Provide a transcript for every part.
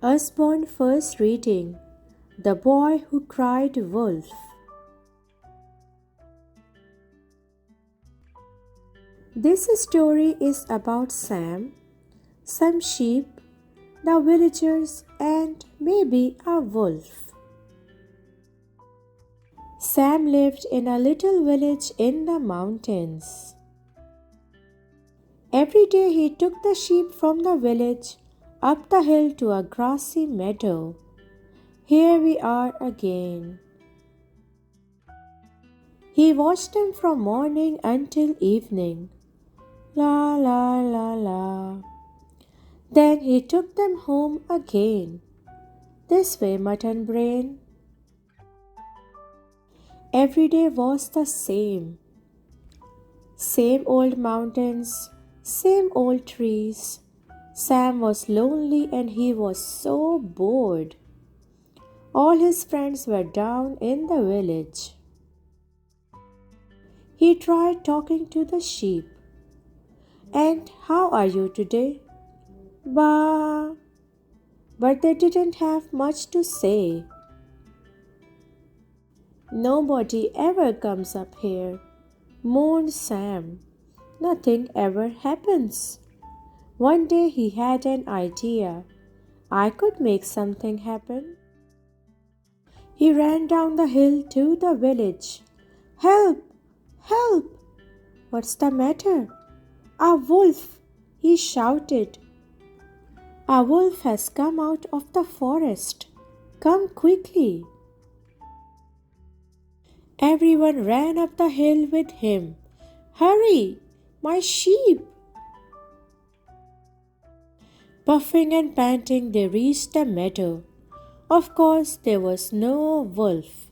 Usborne first reading The Boy Who Cried Wolf. This story is about Sam, some sheep, the villagers, and maybe a wolf. Sam lived in a little village in the mountains. Every day he took the sheep from the village up the hill to a grassy meadow. Here we are again. He watched them from morning until evening. La la la la. Then he took them home again. This way, mutton brain. Every day was the same. Same old mountains, same old trees. Sam was lonely and he was so bored. All his friends were down in the village. He tried talking to the sheep. And how are you today? Bah! But they didn't have much to say. Nobody ever comes up here, mourned Sam. Nothing ever happens. One day he had an idea. I could make something happen. He ran down the hill to the village. Help! Help! What's the matter? A wolf! He shouted. A wolf has come out of the forest. Come quickly. Everyone ran up the hill with him. Hurry! My sheep! Puffing and panting, they reached the meadow. Of course, there was no wolf.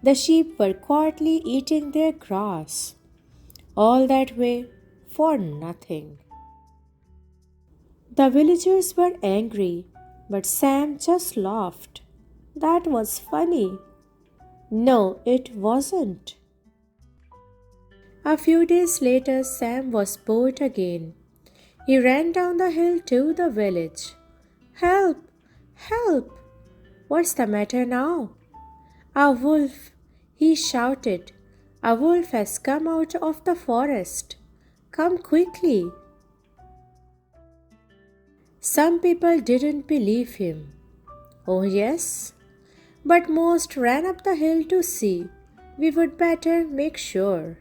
The sheep were quietly eating their grass. All that way for nothing. The villagers were angry, but Sam just laughed. That was funny. No, it wasn't. A few days later, Sam was bored again. He ran down the hill to the village. Help! Help! What's the matter now? A wolf! He shouted. A wolf has come out of the forest. Come quickly. Some people didn't believe him. Oh yes? But most ran up the hill to see. We would better make sure.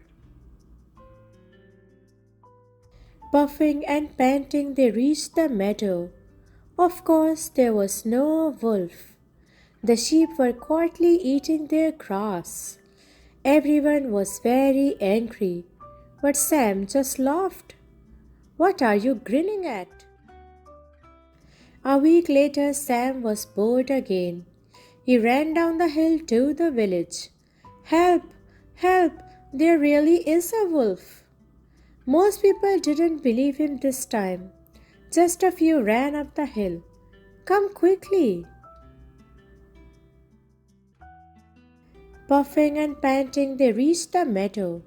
Puffing and panting, they reached the meadow. Of course, there was no wolf. The sheep were quietly eating their grass. Everyone was very angry, but Sam just laughed. What are you grinning at? A week later, Sam was bored again. He ran down the hill to the village. Help! Help! There really is a wolf. Most people didn't believe him this time. Just a few ran up the hill. Come quickly. Puffing and panting, they reached the meadow.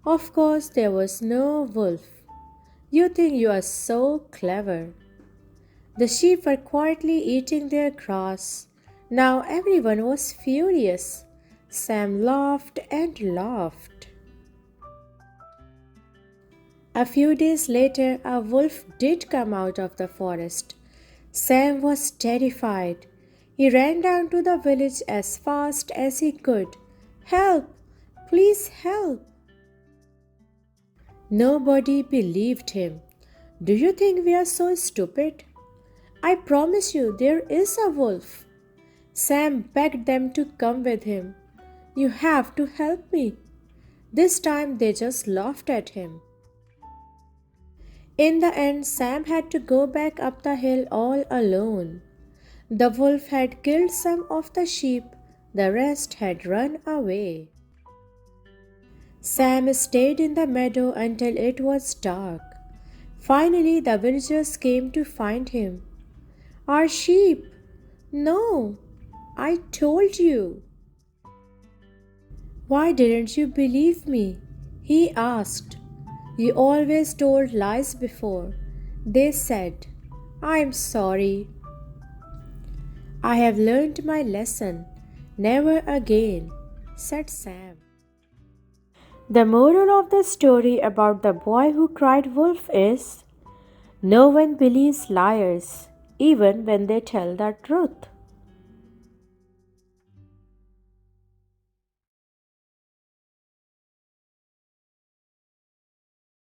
Of course, there was no wolf. You think you are so clever. The sheep were quietly eating their grass. Now everyone was furious. Sam laughed and laughed. A few days later, a wolf did come out of the forest. Sam was terrified. He ran down to the village as fast as he could. Help! Please help! Nobody believed him. Do you think we are so stupid? I promise you there is a wolf. Sam begged them to come with him. You have to help me. This time they just laughed at him. In the end, Sam had to go back up the hill all alone. The wolf had killed some of the sheep, the rest had run away. Sam stayed in the meadow until it was dark. Finally, the villagers came to find him. Our sheep! No! I told you! Why didn't you believe me? He asked. You always told lies before. They said, I'm sorry. I have learned my lesson. Never again, said Sam. The moral of the story about the boy who cried wolf is no one believes liars, even when they tell the truth.